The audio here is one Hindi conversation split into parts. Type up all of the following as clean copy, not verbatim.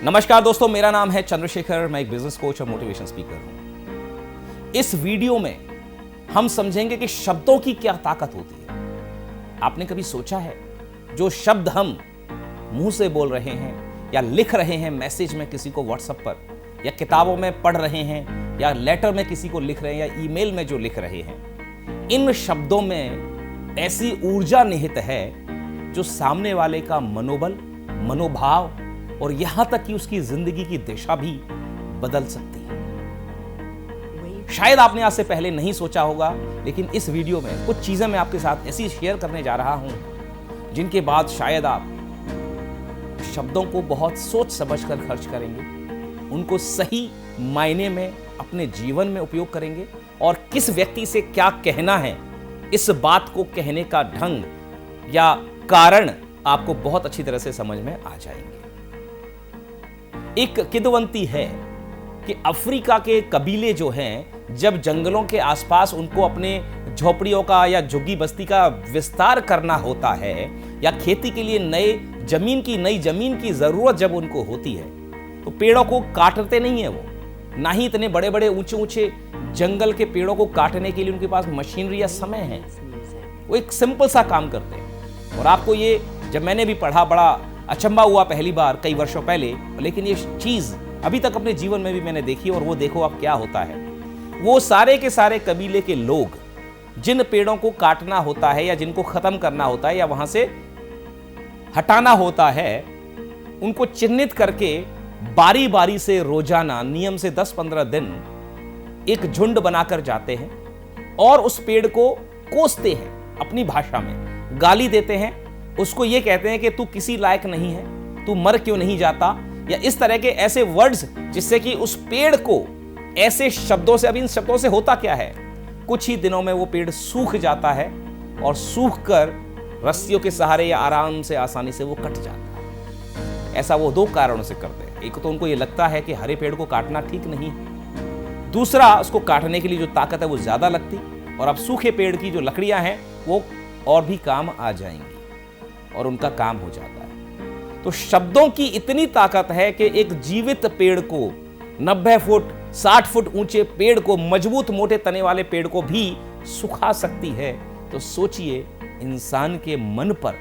नमस्कार दोस्तों, मेरा नाम है चंद्रशेखर। मैं एक बिजनेस कोच और मोटिवेशन स्पीकर हूं। इस वीडियो में हम समझेंगे कि शब्दों की क्या ताकत होती है। आपने कभी सोचा है जो शब्द हम मुंह से बोल रहे हैं या लिख रहे हैं मैसेज में किसी को व्हाट्सएप पर, या किताबों में पढ़ रहे हैं, या लेटर में किसी को लिख रहे हैं, या ईमेल में जो लिख रहे हैं, इन शब्दों में ऐसी ऊर्जा निहित है जो सामने वाले का मनोबल, मनोभाव और यहां तक कि उसकी जिंदगी की दिशा भी बदल सकती है। शायद आपने आज से पहले नहीं सोचा होगा, लेकिन इस वीडियो में कुछ चीजें मैं आपके साथ ऐसी शेयर करने जा रहा हूं जिनके बाद शायद आप शब्दों को बहुत सोच समझकर खर्च करेंगे, उनको सही मायने में अपने जीवन में उपयोग करेंगे, और किस व्यक्ति से क्या कहना है, इस बात को कहने का ढंग या कारण आपको बहुत अच्छी तरह से समझ में आ जाएंगे। एक किंवदंती है कि अफ्रीका के कबीले जो हैं, जब जंगलों के आसपास उनको अपने झोपड़ियों का या झुग्गी बस्ती का विस्तार करना होता है, या खेती के लिए नई जमीन की जरूरत जब उनको होती है, तो पेड़ों को काटते नहीं है वो। ना ही इतने बड़े बड़े ऊंचे ऊंचे जंगल के पेड़ों को काटने के लिए उनके पास मशीनरी या समय है। वो एक सिंपल सा काम करते हैं। और आपको ये, जब मैंने भी पढ़ा, बड़ा अचंभा हुआ पहली बार कई वर्षों पहले, लेकिन ये चीज अभी तक अपने जीवन में भी मैंने देखी। और वो देखो अब क्या होता है। वो सारे के सारे कबीले के लोग जिन पेड़ों को काटना होता है या जिनको खत्म करना होता है या वहां से हटाना होता है, उनको चिन्हित करके बारी बारी से रोजाना नियम से 10-15 दिन एक झुंड बनाकर जाते हैं और उस पेड़ को कोसते हैं, अपनी भाषा में गाली देते हैं, उसको ये कहते हैं कि तू किसी लायक नहीं है, तू मर क्यों नहीं जाता, या इस तरह के ऐसे वर्ड्स जिससे कि उस पेड़ को ऐसे शब्दों से, अभी इन शब्दों से होता क्या है, कुछ ही दिनों में वो पेड़ सूख जाता है और सूख कर रस्सियों के सहारे या आराम से, आसानी से वो कट जाता है। ऐसा वो दो कारणों से करते हैं। एक तो उनको ये लगता है कि हरे पेड़ को काटना ठीक नहीं है, दूसरा उसको काटने के लिए जो ताकत है वो ज्यादा लगती, और अब सूखे पेड़ की जो लकड़ियां हैं वो और भी काम आ जाएंगी और उनका काम हो जाता है। तो शब्दों की इतनी ताकत है कि एक जीवित पेड़ को, 90 फुट 60 फुट ऊंचे पेड़ को, मजबूत मोटे तने वाले पेड़ को भी सुखा सकती है। तो सोचिए इंसान के मन पर,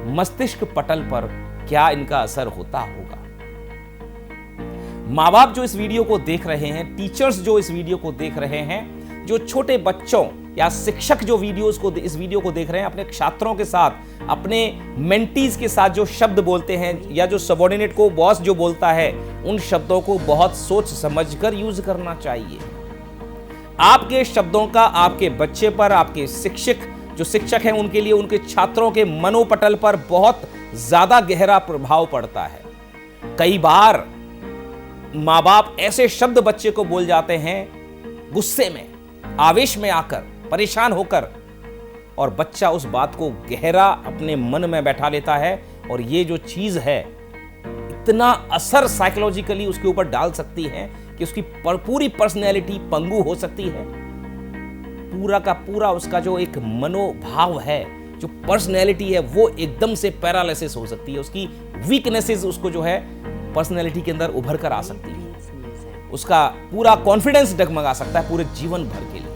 मस्तिष्क पटल पर क्या इनका असर होता होगा। माँ बाप जो इस वीडियो को देख रहे हैं, टीचर्स जो इस वीडियो को देख रहे हैं, जो छोटे बच्चों या शिक्षक जो इस वीडियो को देख रहे हैं, अपने छात्रों के साथ, अपने मेंटीज के साथ जो शब्द बोलते हैं, या जो सबऑर्डिनेट को बॉस जो बोलता है, उन शब्दों को बहुत सोच समझकर यूज करना चाहिए। आपके शब्दों का आपके बच्चे पर, आपके शिक्षक हैं उनके लिए, उनके छात्रों के मनोपटल पर बहुत ज्यादा गहरा प्रभाव पड़ता है। कई बार माँ बाप ऐसे शब्द बच्चे को बोल जाते हैं गुस्से में, आवेश में आकर, परेशान होकर, और बच्चा उस बात को गहरा अपने मन में बैठा लेता है, और ये जो चीज है इतना असर साइकोलॉजिकली उसके ऊपर डाल सकती है कि उसकी पूरी पर्सनैलिटी पंगु हो सकती है। पूरा का पूरा उसका जो एक मनोभाव है, जो पर्सनैलिटी है, वो एकदम से पैरालिसिस हो सकती है। उसकी वीकनेसेस उसको जो है पर्सनैलिटी के अंदर उभर कर आ सकती है। उसका पूरा कॉन्फिडेंस डगमगा सकता है पूरे जीवन भर के लिए।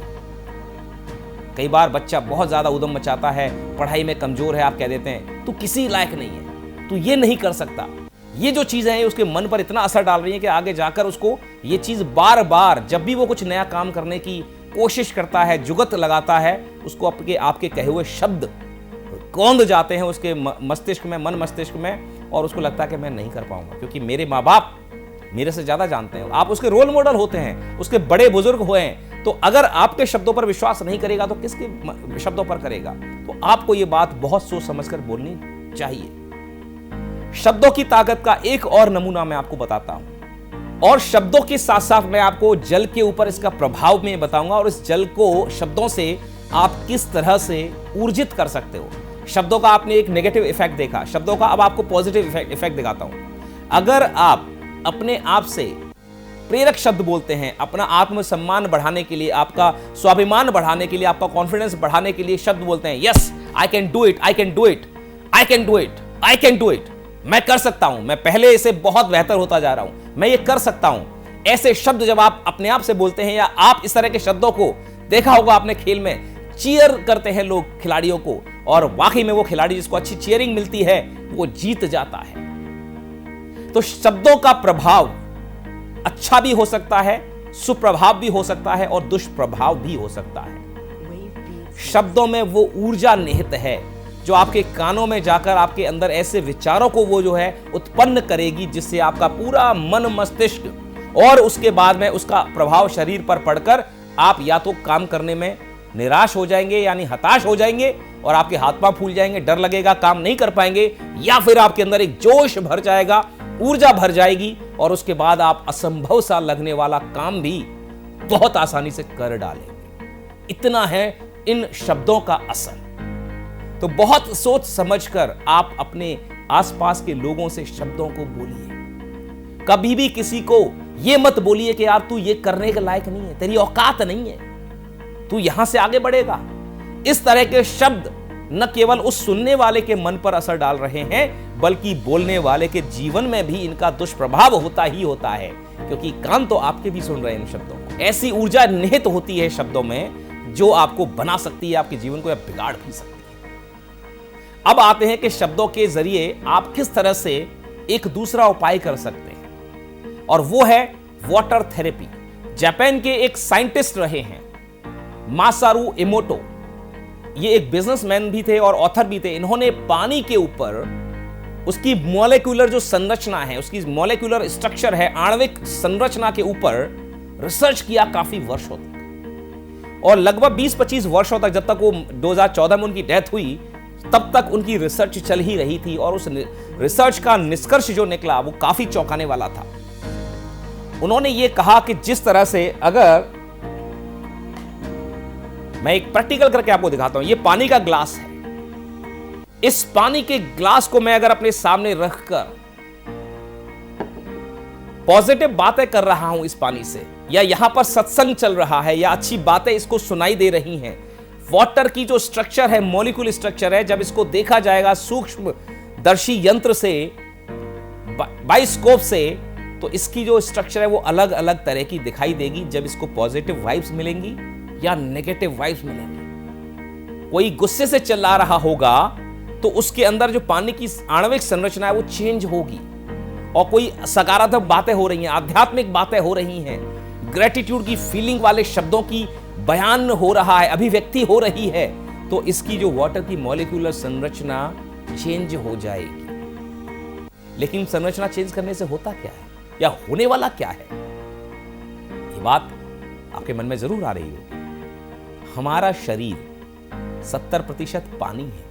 कई बार बच्चा बहुत ज्यादा उद्यम मचाता है, पढ़ाई में कमजोर है, आप कह देते हैं तू किसी लायक नहीं है, तू ये नहीं कर सकता। ये जो चीजें हैं उसके मन पर इतना असर डाल रही है कि आगे जाकर उसको ये चीज बार बार, जब भी वो कुछ नया काम करने की कोशिश करता है, जुगत लगाता है, उसको आपके कहे हुए शब्द कौंध जाते हैं उसके मस्तिष्क में, मन मस्तिष्क में, और उसको लगता है कि मैं नहीं कर पाऊंगा, क्योंकि मेरे माँ बाप मेरे से ज्यादा जानते हैं। आप उसके रोल मॉडल होते हैं, उसके बड़े बुजुर्ग हुए हैं। तो अगर आपके शब्दों पर विश्वास नहीं करेगा तो किसके शब्दों पर करेगा। तो आपको यह बात बहुत सोच समझकर बोलनी चाहिए। शब्दों की ताकत का एक और नमूना मैं आपको बताता हूं, और शब्दों के साथ साथ मैं आपको जल के ऊपर इसका प्रभाव में बताऊंगा, और इस जल को शब्दों से आप किस तरह से ऊर्जित कर सकते हो। शब्दों का आपने एक नेगेटिव इफेक्ट देखा, शब्दों का अब आपको पॉजिटिव इफेक्ट दिखाता हूं। अगर आप अपने आप से प्रेरक शब्द बोलते हैं, अपना आत्मसम्मान बढ़ाने के लिए, आपका स्वाभिमान बढ़ाने के लिए, आपका कॉन्फिडेंस बढ़ाने के लिए शब्द बोलते हैं, yes I can do it, I can do it, I can do it, I can do it, मैं कर सकता हूं, मैं पहले से बहुत बेहतर होता जा रहा हूं, मैं ये कर सकता हूं। ऐसे शब्द जब आप अपने आप से बोलते हैं, या आप इस तरह के शब्दों को देखा होगा आपने खेल में, चीयर करते हैं लोग खिलाड़ियों को, और वाकई में वो खिलाड़ी जिसको अच्छी चीयरिंग मिलती है वो जीत जाता है। तो शब्दों का प्रभाव अच्छा भी हो सकता है, सुप्रभाव भी हो सकता है, और दुष्प्रभाव भी हो सकता है। शब्दों में वो ऊर्जा निहित है जो आपके कानों में जाकर आपके अंदर ऐसे विचारों को वो जो है उत्पन्न करेगी, जिससे आपका पूरा मन मस्तिष्क, और उसके बाद में उसका प्रभाव शरीर पर पड़कर आप या तो काम करने में निराश हो जाएंगे, यानी हताश हो जाएंगे, और आपके हाथ पांव फूल जाएंगे, डर लगेगा, काम नहीं कर पाएंगे, या फिर आपके अंदर एक जोश भर जाएगा, ऊर्जा भर जाएगी, और उसके बाद आप असंभव सा लगने वाला काम भी बहुत आसानी से कर डालेंगे। इतना है इन शब्दों का असर। तो बहुत सोच समझकर आप अपने आसपास के लोगों से शब्दों को बोलिए। कभी भी किसी को यह मत बोलिए कि यार तू ये करने के लायक नहीं है, तेरी औकात नहीं है, तू यहां से आगे बढ़ेगा। इस तरह के शब्द न केवल उस सुनने वाले के मन पर असर डाल रहे हैं, बल्कि बोलने वाले के जीवन में भी इनका दुष्प्रभाव होता ही होता है, क्योंकि कान तो आपके भी सुन रहे हैं इन शब्दों को। ऐसी ऊर्जा निहित होती है शब्दों में जो आपको बना सकती है, आपके जीवन को या बिगाड़ भी सकती है। अब आते हैं कि शब्दों के जरिए आप किस तरह से एक दूसरा उपाय कर सकते हैं, और वो है वाटर थेरेपी। जापान के एक साइंटिस्ट रहे हैं मासारू इमोटो, ये एक बिजनेसमैन भी थे और ऑथर भी थे। इन्होंने पानी के ऊपर उसकी मॉलिक्यूलर जो संरचना है, उसकी मॉलिक्यूलर स्ट्रक्चर है, आणविक संरचना के ऊपर रिसर्च किया काफी वर्षों तक, और लगभग 20-25 वर्षों तक, जब तक वो 2014 में उनकी डेथ हुई, तब तक उनकी रिसर्च चल ही रही थी। और उस रिसर्च का निष्कर्ष जो निकला वो काफी चौंकाने वाला था। उन्होंने ये कहा कि जिस तरह से, अगर मैं एक प्रैक्टिकल करके आपको दिखाता हूं, ये पानी का ग्लास है, इस पानी के ग्लास को मैं अगर अपने सामने रखकर पॉजिटिव बातें कर रहा हूं इस पानी से, या यहां पर सत्संग चल रहा है, या अच्छी बातें इसको सुनाई दे रही हैं, वाटर की जो स्ट्रक्चर है, मॉलिक्यूल स्ट्रक्चर है, जब इसको देखा जाएगा सूक्ष्म दर्शी यंत्र से, बाइस्कोप से, तो इसकी जो स्ट्रक्चर है वो अलग अलग तरह की दिखाई देगी जब इसको पॉजिटिव वाइब्स मिलेंगी या नेगेटिव वाइब्स मिलेंगी। कोई गुस्से से चिल्ला रहा होगा तो उसके अंदर जो पानी की आणविक संरचना है वो चेंज होगी, और कोई सकारात्मक बातें हो रही हैं, आध्यात्मिक बातें हो रही हैं, ग्रेटिट्यूड की फीलिंग वाले शब्दों की बयान हो रहा है, अभिव्यक्ति हो रही है, तो इसकी जो वाटर की मॉलिक्यूलर संरचना चेंज हो जाएगी। लेकिन संरचना चेंज करने से होता क्या है, या होने वाला क्या है, ये बात आपके मन में जरूर आ रही होगी। हमारा शरीर 70% पानी है।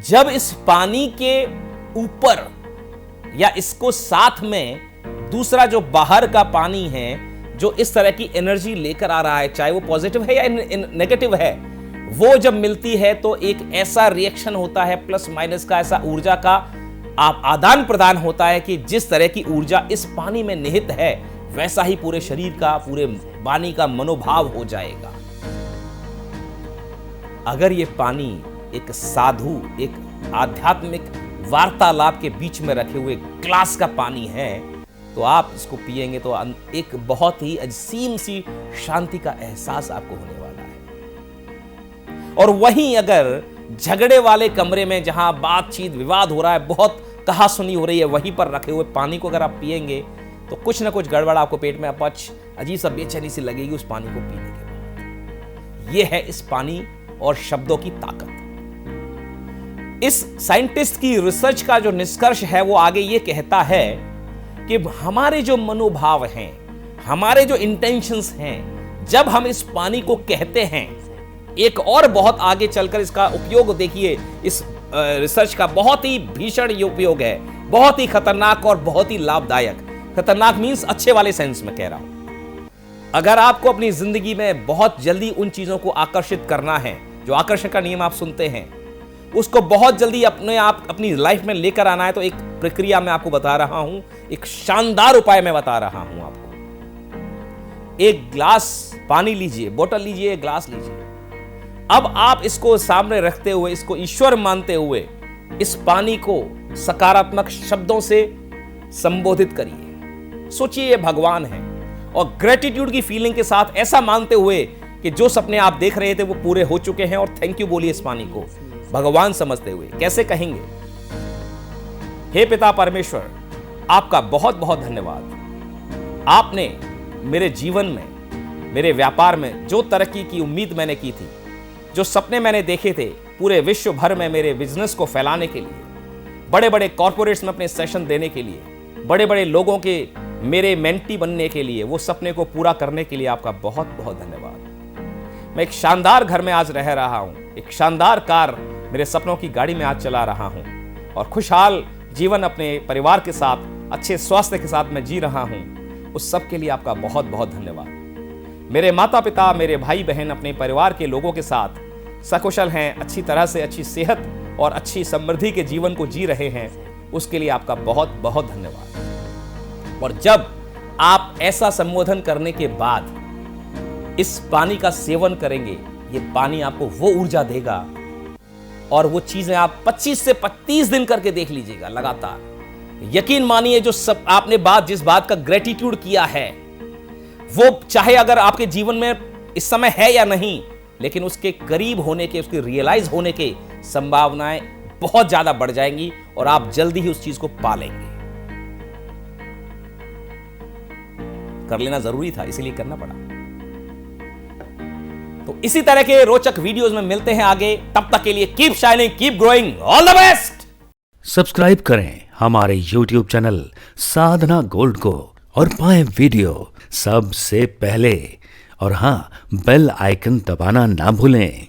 जब इस पानी के ऊपर या इसको साथ में दूसरा जो बाहर का पानी है, जो इस तरह की एनर्जी लेकर आ रहा है, चाहे वो पॉजिटिव है या नेगेटिव है, वो जब मिलती है तो एक ऐसा रिएक्शन होता है, प्लस माइनस का ऐसा ऊर्जा का आप आदान प्रदान होता है कि जिस तरह की ऊर्जा इस पानी में निहित है, वैसा ही पूरे शरीर का, पूरे पानी का मनोभाव हो जाएगा। अगर ये पानी एक साधु, एक आध्यात्मिक वार्तालाप के बीच में रखे हुए ग्लास का पानी है, तो आप इसको पिएंगे तो एक बहुत ही अजीम सी शांति का एहसास आपको होने वाला है। और वहीं अगर झगड़े वाले कमरे में, जहां बातचीत विवाद हो रहा है, बहुत कहासुनी हो रही है, वहीं पर रखे हुए पानी को अगर आप पिएंगे तो कुछ ना कुछ गड़बड़, आपको पेट में अपच, अजीब सा बेचैनी सी लगेगी उस पानी को पीने के बाद। यह है इस पानी और शब्दों की ताकत। इस साइंटिस्ट की रिसर्च का जो निष्कर्ष है वो आगे ये कहता है कि हमारे जो मनोभाव हैं, हमारे जो इंटेंशंस हैं, जब हम इस पानी को कहते हैं, एक और बहुत आगे चलकर इसका उपयोग देखिए, इस रिसर्च का बहुत ही भीषण ये उपयोग है, बहुत ही खतरनाक और बहुत ही लाभदायक। खतरनाक मीन्स अच्छे वाले सेंस में कह रहा हूं। अगर आपको अपनी जिंदगी में बहुत जल्दी उन चीजों को आकर्षित करना है, जो आकर्षण का नियम आप सुनते हैं, उसको बहुत जल्दी अपने आप अपनी लाइफ में लेकर आना है, तो एक प्रक्रिया मैं आपको बता रहा हूं, एक शानदार उपाय मैं बता रहा हूं आपको। एक ग्लास पानी लीजिए, बोतल लीजिए, ग्लास लीजिए। अब आप इसको सामने रखते हुए, इसको ईश्वर मानते हुए, इस पानी को सकारात्मक शब्दों से संबोधित करिए। सोचिए ये भगवान है और ग्रेटिट्यूड की फीलिंग के साथ ऐसा मानते हुए कि जो सपने आप देख रहे थे वो पूरे हो चुके हैं, और थैंक यू बोलिए इस पानी को भगवान समझते हुए। कैसे कहेंगे? हे पिता परमेश्वर, आपका बहुत बहुत धन्यवाद। आपने मेरे जीवन में, मेरे व्यापार में जो तरक्की की उम्मीद मैंने की थी, जो सपने मैंने देखे थे पूरे विश्व भर में मेरे बिजनेस को फैलाने के लिए, बड़े बड़े कॉर्पोरेट्स में अपने सेशन देने के लिए, बड़े बड़े लोगों के मेरे मेंटी बनने के लिए, वो सपने को पूरा करने के लिए आपका बहुत बहुत धन्यवाद। मैं एक शानदार घर में आज रह रहा हूं, एक शानदार कार, मेरे सपनों की गाड़ी में आज चला रहा हूं, और खुशहाल जीवन अपने परिवार के साथ, अच्छे स्वास्थ्य के साथ मैं जी रहा हूं। उस सब के लिए आपका बहुत बहुत धन्यवाद। मेरे माता पिता, मेरे भाई बहन अपने परिवार के लोगों के साथ सकुशल हैं, अच्छी तरह से अच्छी सेहत और अच्छी समृद्धि के जीवन को जी रहे हैं, उसके लिए आपका बहुत बहुत धन्यवाद। और जब आप ऐसा संबोधन करने के बाद इस पानी का सेवन करेंगे, ये पानी आपको वो ऊर्जा देगा, और वो चीजें आप 25 से 30 दिन करके देख लीजिएगा लगातार। यकीन मानिए, जो सब आपने जिस बात का ग्रेटिट्यूड किया है, वो चाहे अगर आपके जीवन में इस समय है या नहीं, लेकिन उसके करीब होने के, उसके रियलाइज होने के संभावनाएं बहुत ज्यादा बढ़ जाएंगी, और आप जल्दी ही उस चीज को पालेंगे। कर लेना जरूरी था, इसीलिए करना पड़ा। तो इसी तरह के रोचक वीडियोस में मिलते हैं आगे। तब तक के लिए keep shining, keep growing, all the best. Subscribe करें हमारे YouTube चैनल साधना गोल्ड को और पाएं वीडियो सबसे पहले। और हां, बेल आइकन दबाना ना भूलें।